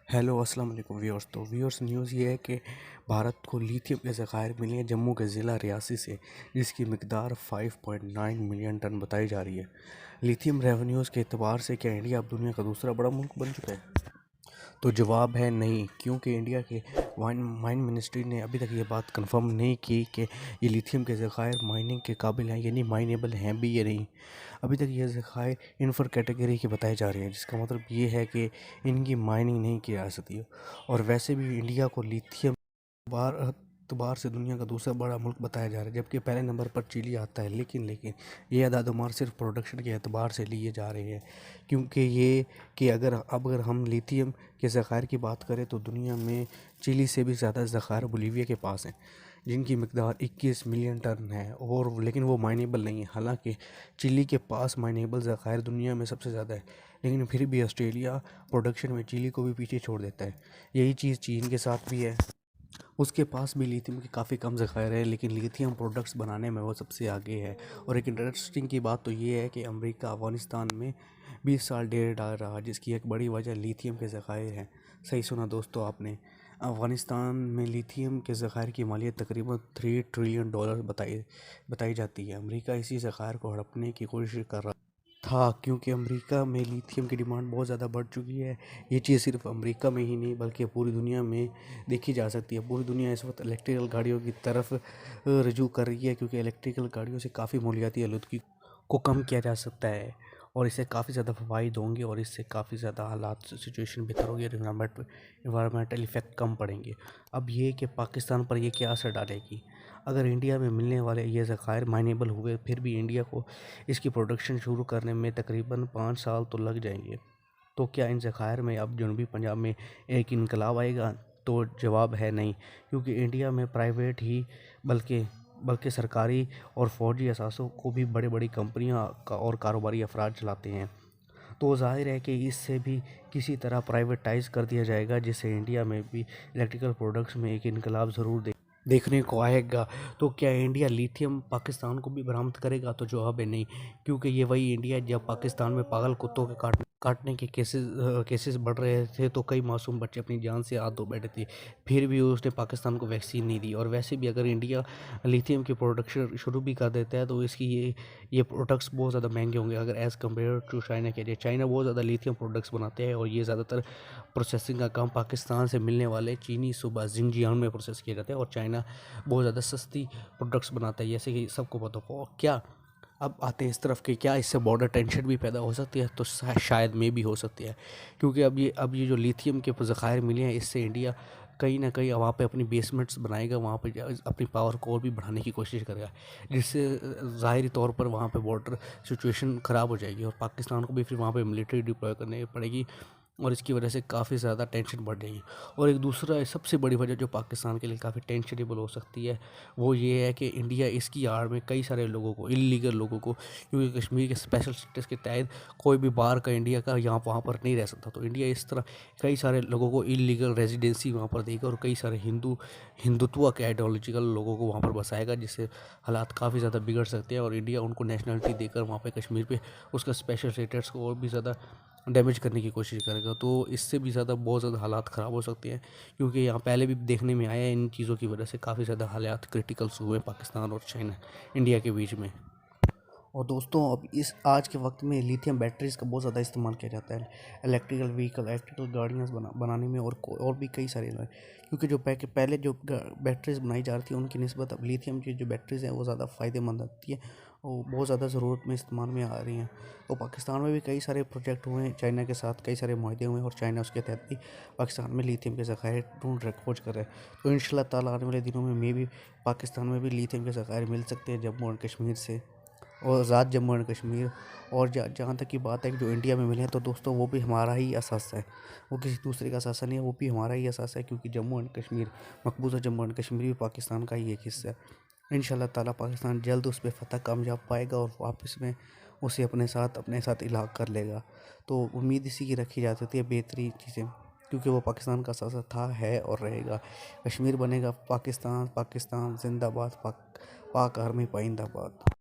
Hello अस्सलाम वालेकुम viewers. तो व्यूअर्स न्यूज़ ये है कि भारत को लिथियम के ज़खायर मिले हैं जम्मू के ज़िला रियासी से, जिसकी मिकदार 5.9 मिलियन टन बताई जा रही है। लिथियम रेवेन्यूज़ के एतबार से क्या इंडिया अब दुनिया का दूसरा बड़ा मुल्क बन चुका है? तो जवाब है नहीं, क्योंकि इंडिया के माइन मिनिस्ट्री ने अभी तक ये बात कंफर्म नहीं की कि ये लिथियम के ज़खायर माइनिंग के काबिल हैं, यानी माइनेबल हैं भी या नहीं। अभी तक ये ज़खायर इन्फर कैटेगरी के बताए जा रहे हैं, जिसका मतलब ये है कि इनकी माइनिंग नहीं की जा सकती। और वैसे भी इंडिया को लिथियम एतबार से दुनिया का दूसरा बड़ा मुल्क बताया जा रहा है, जबकि पहले नंबर पर चिली आता है। लेकिन ये अदादुमार सिर्फ प्रोडक्शन के एतबार से लिए जा रहे हैं, क्योंकि ये कि अगर हम लिथियम के ज़खायर की बात करें तो दुनिया में चिली से भी ज़्यादा ज़खायर बोलीविया के पास हैं, जिनकी मिकदार 21 मिलियन टन है, और लेकिन वो माइनेबल नहीं है। हालांकि चिली के पास माइनेबल ज़खायर दुनिया में सबसे ज़्यादा है, लेकिन फिर भी ऑस्ट्रेलिया प्रोडक्शन में चिली को भी पीछे छोड़ देता है। यही चीज़ चीन के साथ भी है, उसके पास भी लिथियम के काफ़ी कम ज़खायर है, लेकिन लिथियम प्रोडक्ट्स बनाने में वो सबसे आगे है। और एक इंटरेस्टिंग की बात तो ये है कि अमेरिका अफ़गानिस्तान में 20 साल डेढ़ डाल रहा, जिसकी एक बड़ी वजह लिथियम के ज़खायर हैं। सही सुना दोस्तों आपने, अफ़गानिस्तान में लिथियम के ज़खायर की मालियत तकरीबन $3 ट्रिलियन बताई जाती है। अमेरिका इसी ज़खायर को हड़पने की कोशिश कर रहा था, क्योंकि अमेरिका में लिथियम की डिमांड बहुत ज़्यादा बढ़ चुकी है। ये चीज़ सिर्फ अमेरिका में ही नहीं बल्कि पूरी दुनिया में देखी जा सकती है। पूरी दुनिया इस वक्त इलेक्ट्रिकल गाड़ियों की तरफ रुजू कर रही है, क्योंकि इलेक्ट्रिकल गाड़ियों से काफ़ी मालियाती आलूदगी को कम किया जा सकता है, और इससे काफ़ी ज़्यादा फ़वाइद होंगे, और इससे काफ़ी ज़्यादा हालात सिचुएशन बेहतर होगी, और इन्वायरमेंटल इफ़ेक्ट कम पड़ेंगे। अब ये कि पाकिस्तान पर ये क्या असर डालेगी। अगर इंडिया में मिलने वाले ये ज़खायर माइनेबल हुए, फिर भी इंडिया को इसकी प्रोडक्शन शुरू करने में तकरीबन 5 साल तो लग जाएंगे। तो क्या इन ज़खायर में अब जनूबी पंजाब में एक इनकलाब आएगा? तो जवाब है नहीं, क्योंकि इंडिया में प्राइवेट ही बल्कि सरकारी और फ़ौजी असासों को भी बड़ी बड़ी कंपनियां और कारोबारी अफराद चलाते हैं। तो ज़ाहिर है कि इससे भी किसी तरह प्राइवेटाइज़ कर दिया जाएगा, जिससे इंडिया में भी इलेक्ट्रिकल प्रोडक्ट्स में एक इनकलाब ज़रूर देखने को आएगा। तो क्या इंडिया लिथियम पाकिस्तान को भी बरामद करेगा? तो जवाब है नहीं, क्योंकि ये वही इंडिया है जब पाकिस्तान में पागल कुत्तों के काटने के केसेस बढ़ रहे थे, तो कई मासूम बच्चे अपनी जान से हाथ धो बैठे थे, फिर भी उसने पाकिस्तान को वैक्सीन नहीं दी। और वैसे भी अगर इंडिया लिथियम की प्रोडक्शन शुरू भी कर देता है, तो इसकी ये प्रोडक्ट्स बहुत ज़्यादा महंगे होंगे अगर एज़ कम्पेयर टू चाइना के लिए। चाइना बहुत ज़्यादा लिथियम प्रोडक्ट्स बनाते हैं, और ये ज़्यादातर प्रोसेसिंग का काम पाकिस्तान से मिलने वाले चीनी सूबा जिंजियांग में प्रोसेस किया जाता है, और चाइना बहुत ज़्यादा सस्ती प्रोडक्ट्स बनाता है, जैसे कि सबको पता हो। क्या अब आते हैं इस तरफ कि क्या इससे बॉर्डर टेंशन भी पैदा हो सकती है? तो शायद में भी हो सकती है, क्योंकि अब ये जो लिथियम के ज़खायर मिले हैं, इससे इंडिया कहीं ना कहीं वहाँ पे अपनी बेसमेंट्स बनाएगा, वहाँ पे अपनी पावर को और भी बढ़ाने की कोशिश करेगा, जिससे ज़ाहिरी तौर पर वहाँ पे बॉर्डर सिचुएशन ख़राब हो जाएगी, और पाकिस्तान को भी फिर वहाँ पे मिलिट्री डिप्लॉय करनी पड़ेगी, और इसकी वजह से काफ़ी ज़्यादा टेंशन बढ़ जाएगी। और एक दूसरा सबसे बड़ी वजह जो पाकिस्तान के लिए काफ़ी टेंशनेबल हो सकती है, वो ये है कि इंडिया इसकी आड़ में कई सारे लोगों को, इल्लीगल लोगों को, क्योंकि कश्मीर के स्पेशल स्टेटस के तहत कोई भी बाहर का इंडिया का यहाँ वहाँ पर नहीं रह सकता, तो इंडिया इस तरह कई सारे लोगों को इल्लीगल रेजिडेंसी वहाँ पर देगा, और कई सारे हिंदुत्व के आइडियोलॉजिकल लोगों को वहाँ पर बसाएगा, जिससे हालात काफ़ी ज़्यादा बिगड़ सकते हैं, और इंडिया उनको नेशनलिटी देकर वहाँ पर कश्मीर पर उसका स्पेशल स्टेटस को और भी ज़्यादा डैमेज करने की कोशिश करेगा। तो इससे भी ज़्यादा बहुत ज़्यादा हालात ख़राब हो सकते हैं, क्योंकि यहाँ पहले भी देखने में आया है इन चीज़ों की वजह से काफ़ी ज़्यादा हालात क्रिटिकल्स हुए पाकिस्तान और चाइना इंडिया के बीच में। और दोस्तों अब इस आज के वक्त में लिथियम बैटरीज़ का बहुत ज़्यादा इस्तेमाल किया जाता है इलेक्ट्रिकल व्हीकल, इलेक्ट्रिकल गाड़ियाँ बनाने में, और भी कई सारे, क्योंकि जो पहले जो बैटरीज़ बनाई जा रही थी उनकी निस्बत अब लिथियम की जो बैटरीज़ हैं वो ज़्यादा फ़ायदेमंद आती है, और बहुत ज़्यादा ज़रूरत में इस्तेमाल में आ रही हैं। तो पाकिस्तान में भी कई सारे प्रोजेक्ट हुए हैं, चाइना के साथ कई सारे माहदे हुए हैं, और चाइना उसके तहत भी पाकिस्तान में लिथियम के ज़खायर ढूंढ रहे, खोज कर रहे हैं। तो इंशाल्लाह ताला आने वाले दिनों में भी पाकिस्तान में भी लिथियम के ज़खायर मिल सकते हैं जम्मू एंड कश्मीर से, और आज़ाद जम्मू एंड कश्मीर। और जहाँ तक की बात है कि जो इंडिया में मिले हैं, तो दोस्तों वो भी हमारा ही असासा है, वो किसी दूसरे का असासा नहीं है, वो भी हमारा ही असासा है, क्योंकि जम्मू एंड कश्मीर, मकबूजा जम्मू एंड कश्मीर भी पाकिस्तान का ही एक हिस्सा है। इंशाल्लाह ताला पाकिस्तान जल्द उस पर फ़तह कामयाब पाएगा, और वापस में उसे अपने साथ इलाक़ कर लेगा। तो उम्मीद इसी की रखी जा सकती है, बेहतरीन चीज़ें, क्योंकि वो पाकिस्तान का असासा था, है और रहेगा। कश्मीर बनेगा पाकिस्तान, पाकिस्तान जिंदाबाद, पाक आर्मी पाइंदाबाद।